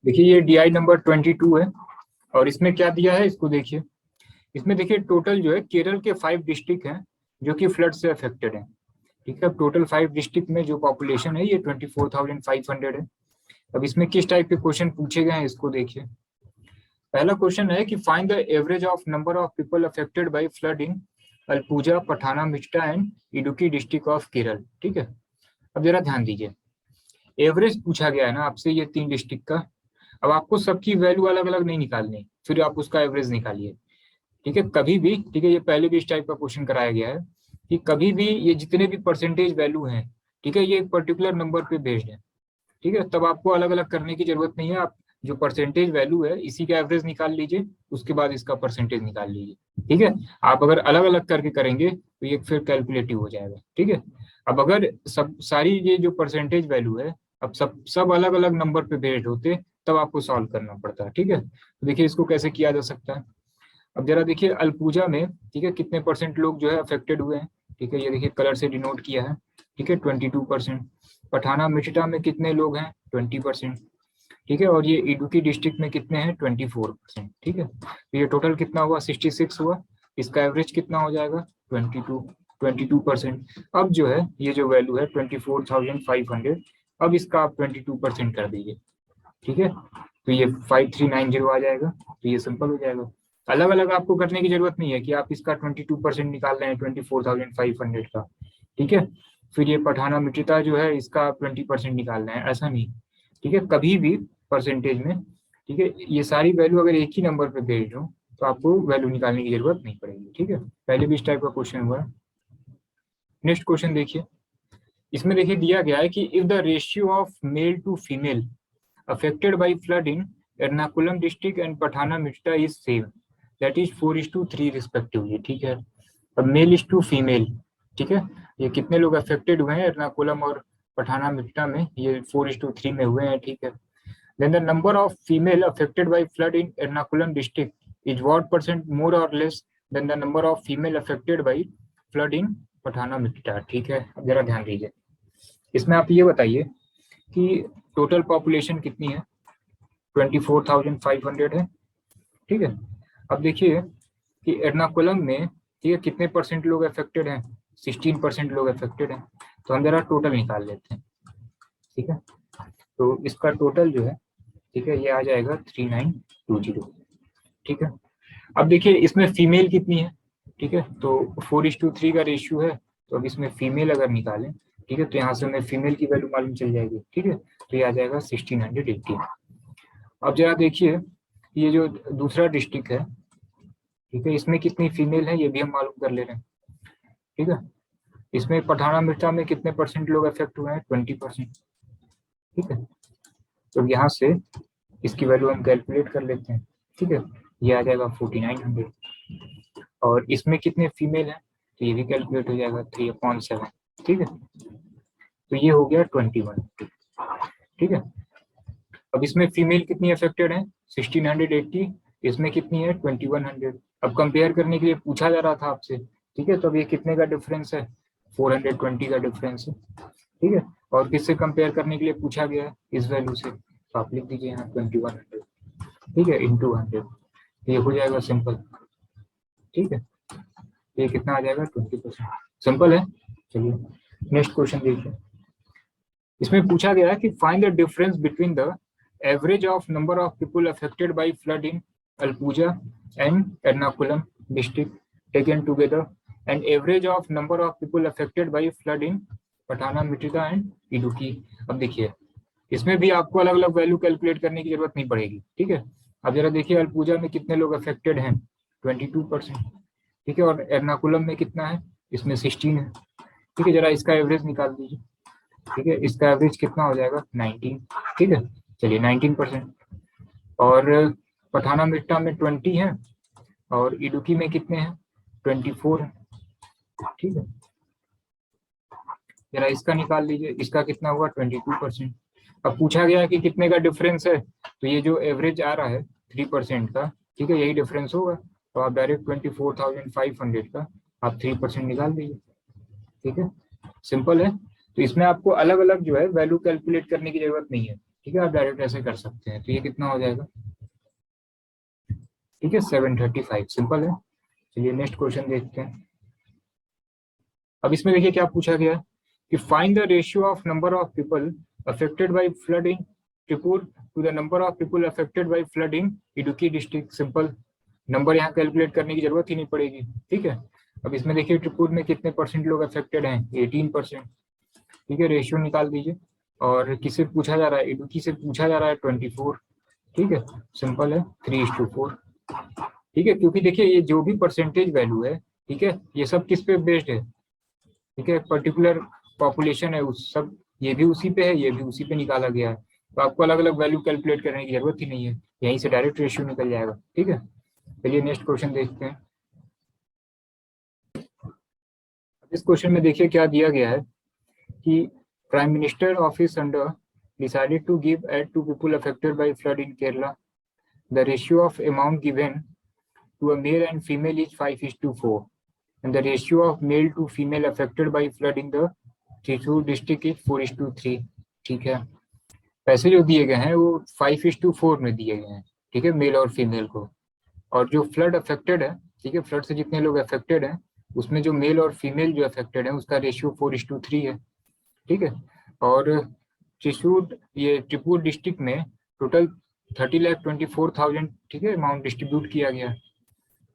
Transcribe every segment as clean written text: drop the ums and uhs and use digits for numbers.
देखिए ये DI number 22 है और इसमें क्या दिया है इसको देखिए। इसमें देखिए टोटल जो है केरल के 5 डिस्ट्रिक्ट हैं जो कि फ्लड से अफेक्टेड हैं। ठीक है, टोटल 5 डिस्ट्रिक्ट में जो पॉपुलेशन है ये 24,500 है। अब इसमें किस टाइप के क्वेश्चन पूछे गए हैं इसको देखिए। पहला क्वेश्चन है कि find the average of number of people affected by flood in Alappuzha, Pathanamthitta and Idukki district of Kerala. ठीक है, अब जरा ध्यान दीजिए, एवरेज पूछा गया है ना आपसे ये 3 डिस्ट्रिक्ट का। अब आपको सबकी वैल्यू अलग अलग नहीं निकालनी, फिर आप उसका एवरेज निकालिए। ठीक है, कभी भी, ठीक है, ये पहले भी इस टाइप का क्वेश्चन कराया गया है कि कभी भी ये जितने भी परसेंटेज वैल्यू हैं, ठीक है, ये एक पर्टिकुलर नंबर पे बेस्ड है। ठीक है, तब आपको अलग अलग करने की जरूरत नहीं है। आप जो परसेंटेज वैल्यू है इसी का एवरेज निकाल लीजिए, उसके बाद इसका परसेंटेज निकाल लीजिए। ठीक है, आप अगर अलग अलग करके करेंगे तो ये फिर कैलकुलेटिव हो जाएगा। ठीक है, अब अगर सब सारी ये जो परसेंटेज वैल्यू है, अब सब अलग अलग नंबर पे बेस्ड होते तब आपको सॉल्व करना पड़ता है। ठीक है, तो देखिए इसको कैसे किया जा सकता है। अब जरा देखिए अलपूजा में, ठीक है, कितने परसेंट लोग जो है अफेक्टेड हुए हैं। ठीक है, ये देखिए कलर से डिनोट किया है। ठीक है, 22%। पठाना मिट्टा में कितने लोग हैं, 20%। ठीक है, और ये इडुक्की डिस्ट्रिक्ट में कितने हैं, 24%। ठीक है, तो ये टोटल कितना हुआ, 66 हुआ। इसका एवरेज कितना हो जाएगा, 22%। अब जो है ये जो वैल्यू है 24,500, अब इसका आप 22% कर दीजिए। ठीक है, तो ये 5390 आ जाएगा। तो ये सिंपल हो जाएगा। अलग अलग आपको करने की जरूरत नहीं है कि आप इसका 22% निकाल रहे हैं 24,500 का। ठीक है, फिर ये पठाना मिट्टा जो है इसका आप 20% निकाल रहे हैं, ऐसा नहीं। ठीक है, कभी भी परसेंटेज में, ठीक है, ये सारी वैल्यू अगर एक ही नंबर पे भेज दूं तो आपको वैल्यू निकालने की जरूरत नहीं पड़ेगी। ठीक है, पहले भी इस टाइप का क्वेश्चन हुआ है। नेक्स्ट क्वेश्चन देखिए, इसमें देखिए दिया गया है कि if the ratio of male to female affected by flood in Ernakulam district and Pathana Mithila is same, that is 4:3 respectively। ठीक है, अब मेल इज टू फीमेल, ठीक है, ये कितने लोग अफेक्टेड हुए हैं एर्नाकुलम और पठाना मिट्टा में, ये 4:3 में हुए हैं। ठीक है, then the number of female affected by flood in Ernakulam district is what percent more or less than the number of female affected by flood in पठाना मिट्टा। ठीक है, अब जरा ध्यान दीजिए, इसमें आप ये बताइए कि टोटल पॉपुलेशन कितनी है, 24,500 है। ठीक है, अब देखिए कि एर्नाकुलम में, ठीक है, कितने परसेंट लोग अफेक्टेड हैं, 16% लोग अफेक्टेड हैं। तो हम जरा टोटल निकाल लेते हैं। ठीक है, तो इसका टोटल जो है, ठीक है, ये आ जाएगा 3920। ठीक है, अब देखिए इसमें फीमेल कितनी है। ठीक है, तो 4:3 का रेशियो है, तो अब इसमें फीमेल अगर निकालें, ठीक है, तो यहाँ से हमें फीमेल की वैल्यू मालूम चल जाएगी। ठीक है, तो ये आ जाएगा 1680। अब जरा देखिए ये जो दूसरा डिस्ट्रिक्ट है, ठीक है, इसमें कितनी फीमेल है ये भी हम मालूम कर ले रहे हैं। ठीक है, इसमें पठाना मिर्चा में कितने परसेंट लोग अफेक्ट हुए हैं, 20%। ठीक है, तो यहाँ से इसकी वैल्यू हम कैलकुलेट कर लेते हैं। ठीक है, ये आ जाएगा 4900। और इसमें कितने फीमेल हैं, तो ये भी कैलकुलेट हो जाएगा 3/7। ठीक है, तो ये हो गया 21। ठीक है, अब इसमें फीमेल कितनी अफेक्टेड है, 1680। इसमें कितनी है, 2100। अब कंपेयर करने के लिए पूछा जा रहा था आपसे। ठीक है, तो अब ये कितने का डिफरेंस है, 420 का डिफरेंस है। ठीक है, और किससे कंपेयर करने के लिए पूछा गया है, इस वैल्यू से, तो आप लिख दीजिए यहाँ 2100। ठीक है, इंटू 100, ये हो जाएगा सिंपल। ठीक है, ये कितना आ जाएगा, 20%। सिंपल है। चलिए नेक्स्ट क्वेश्चन देखिए, इसमें पूछा गया है कि find the difference between the average of number of people affected by flood in Alappuzha and Ernakulam district taken together and average of number of people affected by flood in Pathanamthitta and Idukki. अब देखिए इसमें भी आपको अलग अलग वैल्यू कैलकुलेट करने की जरूरत नहीं पड़ेगी। ठीक है, अब जरा देखिए अलपुजा में कितने लोग अफेक्टेड हैं, 22%। ठीक है, और एर्नाकुलम में कितना है, इसमें 16 है। ठीक है, जरा इसका एवरेज निकाल दीजिए। ठीक है, इसका एवरेज कितना हो जाएगा, 19। ठीक है, चलिए 19%। और पठाना मिट्टा में 20 है और इडुक्की में कितने हैं, 24 है। ठीक है, जरा इसका निकाल लीजिए, इसका कितना हुआ, 22%। अब पूछा गया है कि कितने का डिफरेंस है, तो ये जो एवरेज आ रहा है 3% का, ठीक है, यही डिफरेंस होगा। तो आप डायरेक्ट 24,500 का आप 3% निकाल दीजिए। ठीक है, सिंपल है। तो इसमें आपको अलग अलग जो है वैल्यू कैलकुलेट करने की जरूरत नहीं है। ठीक है, आप डायरेक्ट ऐसे कर सकते हैं। तो ये कितना हो जाएगा, ठीक है 735, सिंपल है। चलिए नेक्स्ट क्वेश्चन देखते हैं। अब इसमें देखिए क्या पूछा गया है कि find the ratio of number of people affected by flood in Tripura to the number of people affected by flood in Idukki district. Simple, number यहाँ कैलकुलेट करने की जरूरत ही नहीं पड़ेगी। ठीक है, अब इसमें देखिए त्रिपुर में कितने परसेंट लोग अफेक्टेड हैं, 18%। ठीक है, रेशियो निकाल दीजिए। और किससे पूछा जा रहा है, इडुक्की से पूछा जा रहा है 24। ठीक है, सिंपल है 3:4। ठीक है, क्योंकि देखिए ये जो भी परसेंटेज वैल्यू है, ठीक है, ये सब किस पे बेस्ड है, ठीक है, पर्टिकुलर पॉपुलेशन है उस सब, ये भी उसी पे है, ये भी उसी पे निकाला गया है। तो आपको अलग अलग वैल्यू कैलकुलेट करने की जरूरत ही नहीं है, यहीं से डायरेक्ट रेशियो निकल जाएगा। ठीक है, चलिए नेक्स्ट क्वेश्चन देखते हैं। इस क्वेश्चन में देखिए क्या दिया गया है कि prime minister office under decided to give aid to people affected by flood in Kerala. The ratio of amount given to a male and female is 5:4, and the ratio of male to female affected by flood in the Thrissur district is 4:3। ठीक है, पैसे जो दिए गए हैं वो 5:4 में दिए गए हैं, ठीक है, मेल और फीमेल को। और जो फ्लड अफेक्टेड है, ठीक है, फ्लड से जितने लोग अफेक्टेड हैं उसमें जो मेल और फीमेल जो अफेक्टेड है उसका रेशियो 4:3 है। ठीक है, और त्रिशूर ये त्रिपुर डिस्ट्रिक्ट में टोटल 30,24,000, ठीक है, अमाउंट डिस्ट्रीब्यूट किया गया।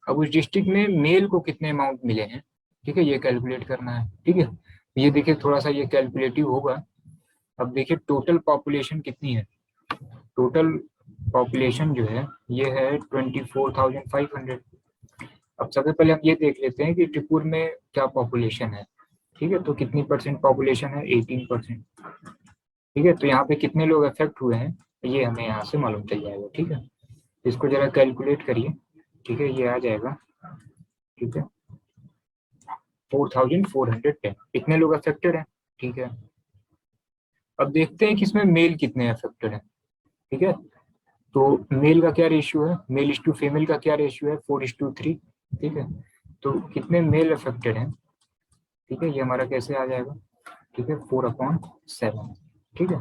अब उस डिस्ट्रिक्ट में मेल को कितने अमाउंट मिले हैं, ठीक है, ये कैलकुलेट करना है। ठीक है, ये देखिए थोड़ा सा ये कैलकुलेटिव होगा। अब देखिए टोटल पॉपुलेशन कितनी है, टोटल पॉपुलेशन जो है ये है 24,500। अब सबसे पहले हम ये देख लेते हैं कि त्रिपुर में क्या पॉपुलेशन है। ठीक है, तो कितनी परसेंट पॉपुलेशन है, 18%। ठीक है, तो यहाँ पे कितने लोग अफेक्ट हुए हैं ये हमें यहाँ से मालूम चल जाएगा। ठीक है, इसको जरा कैलकुलेट करिए। ठीक है, ये आ जाएगा, ठीक है, 4,410, इतने लोग अफेक्टेड हैं। ठीक है, अब देखते हैं कि इसमें मेल कितने अफेक्टेड हैं। ठीक है, तो मेल का क्या रेशियो है, मेल इज टू फीमेल का क्या रेशियो है, 4:3। ठीक है, तो कितने मेल अफेक्टेड हैं, ठीक है, ये हमारा कैसे आ जाएगा, ठीक है, 4/7। ठीक है,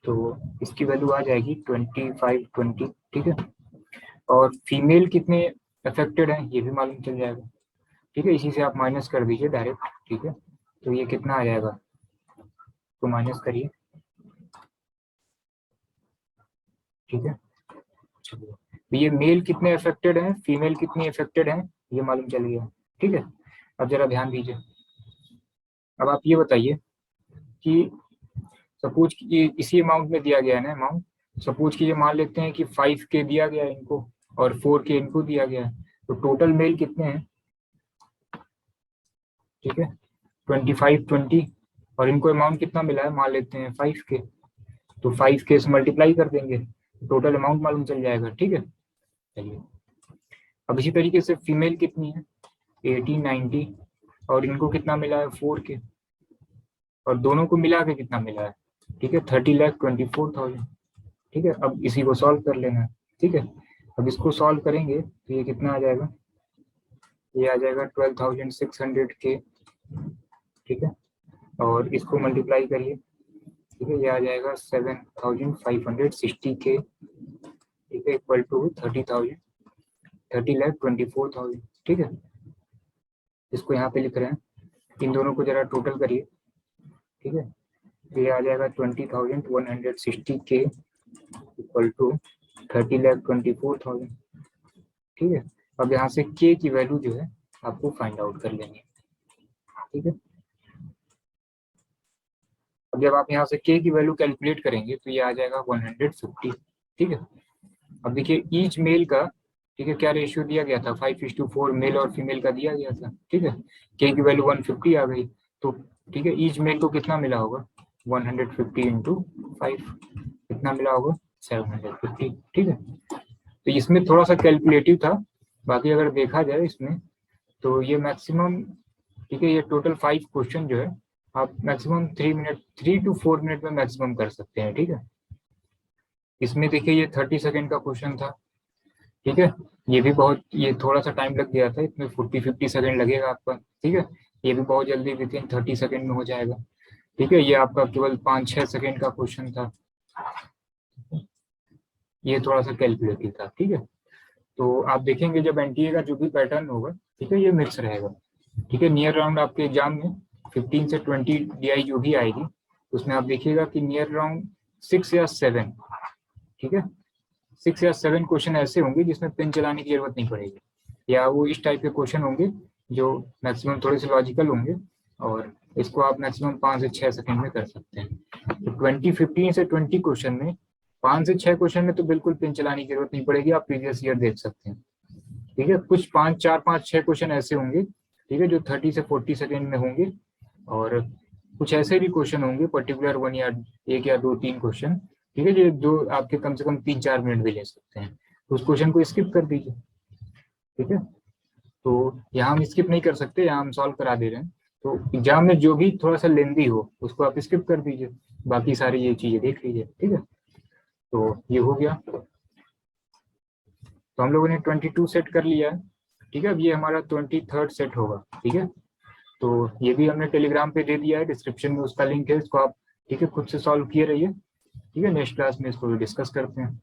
तो इसकी वैल्यू आ जाएगी 2520। ठीक है, और फीमेल कितने अफेक्टेड हैं ये भी मालूम चल जाएगा। ठीक है, इसी से आप माइनस कर दीजिए डायरेक्ट। ठीक है, तो ये कितना आ जाएगा, तो माइनस करिए। ठीक है, चलिए, तो ये मेल कितने अफेक्टेड हैं, फीमेल कितनी अफेक्टेड हैं, ये मालूम चल गया। ठीक है, अब जरा ध्यान दीजिए। अब आप ये बताइए कि सपोज कि इसी अमाउंट में दिया गया है ना अमाउंट, सपोज कि ये मान लेते हैं कि 5K दिया गया है इनको और 4K इनको दिया गया है, तो टोटल मेल कितने हैं, ठीक है, 2520, और इनको अमाउंट कितना मिला है, मान लेते हैं 5K, तो 5K से मल्टीप्लाई कर देंगे, टोटल अमाउंट मालूम चल जाएगा। ठीक है, चलिए, अब इसी तरीके से फीमेल कितनी है, 1890, और इनको कितना मिला है, 4K, और दोनों को मिला के कितना मिला है, ठीक है, 30,24,000। ठीक है, अब इसी को सॉल्व कर लेना है। ठीक है, अब इसको सॉल्व करेंगे तो ये कितना आ जाएगा, ये आ जाएगा 12,600K। ठीक है, और इसको मल्टीप्लाई करिए, ठीक है, ये आ जाएगा 7,560K। ठीक है, इक्वल टू 30,24,000। ठीक है, इसको यहाँ पे लिख रहे हैं, इन दोनों को जरा टोटल करिए। ठीक है, ये आ जाएगा 20,160K इक्वल टू 30,24,000। ठीक है, अब यहाँ से K की वैल्यू जो है आपको फाइंड आउट कर लेनी है। ठीक है, अब जब आप यहाँ से K की वैल्यू कैलकुलेट करेंगे तो ये आ जाएगा 150। ठीक है, अब देखिए ईच मेल का, ठीक है, क्या रेशियो दिया गया था, 5:4 मेल और फीमेल का दिया गया था। ठीक है, K की वैल्यू 150 आ गई, तो ठीक है ईच मेल को कितना मिला होगा, 150 इंटू 5, कितना मिला होगा, 750। ठीक है, तो इसमें थोड़ा सा कैलकुलेटिव था, बाकी अगर देखा जाए इसमें तो ये मैक्सिमम, ठीक है, ये टोटल 5 क्वेश्चन जो है आप मैक्सिमम 3 मिनट, 3 to 4 मिनट में मैक्सिमम कर सकते हैं। ठीक है, इसमें देखिए ये 30 सेकेंड का क्वेश्चन था। ठीक है, ये भी बहुत, ये थोड़ा सा टाइम लग गया था, इसमें 40-50 सेकेंड लगेगा आपका। ठीक है, ये भी बहुत जल्दी विथिन 30 सेकेंड में हो जाएगा। ठीक है, ये आपका केवल 5-6 सेकेंड का क्वेश्चन था। ये थोड़ा सा कैलकुलेटिव था, ठीक है। तो आप देखेंगे जब एनटीए का जो भी पैटर्न होगा, ठीक है, ये मिक्स रहेगा, ठीक है। नियर राउंड आपके एग्जाम में 15 से 20 डीआई जो भी आएगी, उसमें आप देखिएगा कि नियर राउंड 6 या 7, ठीक है, 6 या 7 क्वेश्चन ऐसे होंगे जिसमें पेन चलाने की जरूरत नहीं पड़ेगी, या वो इस टाइप के क्वेश्चन होंगे जो मैक्सिमम थोड़े से लॉजिकल होंगे, और इसको आप मैक्सिमम 5 से 6 सेकंड में कर सकते हैं। तो 15 से 20 क्वेश्चन में 5 से 6 क्वेश्चन में तो बिल्कुल पेन चलाने की जरूरत नहीं पड़ेगी, आप प्रीवियस ईयर देख सकते हैं, ठीक है। कुछ 4 5 6 क्वेश्चन ऐसे होंगे, ठीक है, जो 30 से 40 सेकेंड में होंगे, और कुछ ऐसे भी क्वेश्चन होंगे पर्टिकुलर 1 या 1 या 2 3 क्वेश्चन, ठीक है, जो आपके कम से कम 3 4 मिनट भी ले सकते हैं, तो उस क्वेश्चन को स्किप कर दीजिए, ठीक है। तो यहाँ हम स्किप नहीं कर सकते, यहाँ हम सॉल्व करा दे रहे हैं, तो एग्जाम में जो भी थोड़ा सा लेंदी हो उसको आप स्किप कर दीजिए, बाकी सारी ये चीजें देख लीजिए, ठीक है। तो ये हो गया। तो हम लोगों ने 22 सेट कर लिया है, ठीक है। अब ये हमारा 23rd सेट होगा, ठीक है। तो ये भी हमने टेलीग्राम पे दे दिया है, डिस्क्रिप्शन में उसका लिंक है, इसको आप, ठीक है, खुद से सॉल्व किए रहिए, ठीक है। नेक्स्ट क्लास में इसको डिस्कस करते हैं।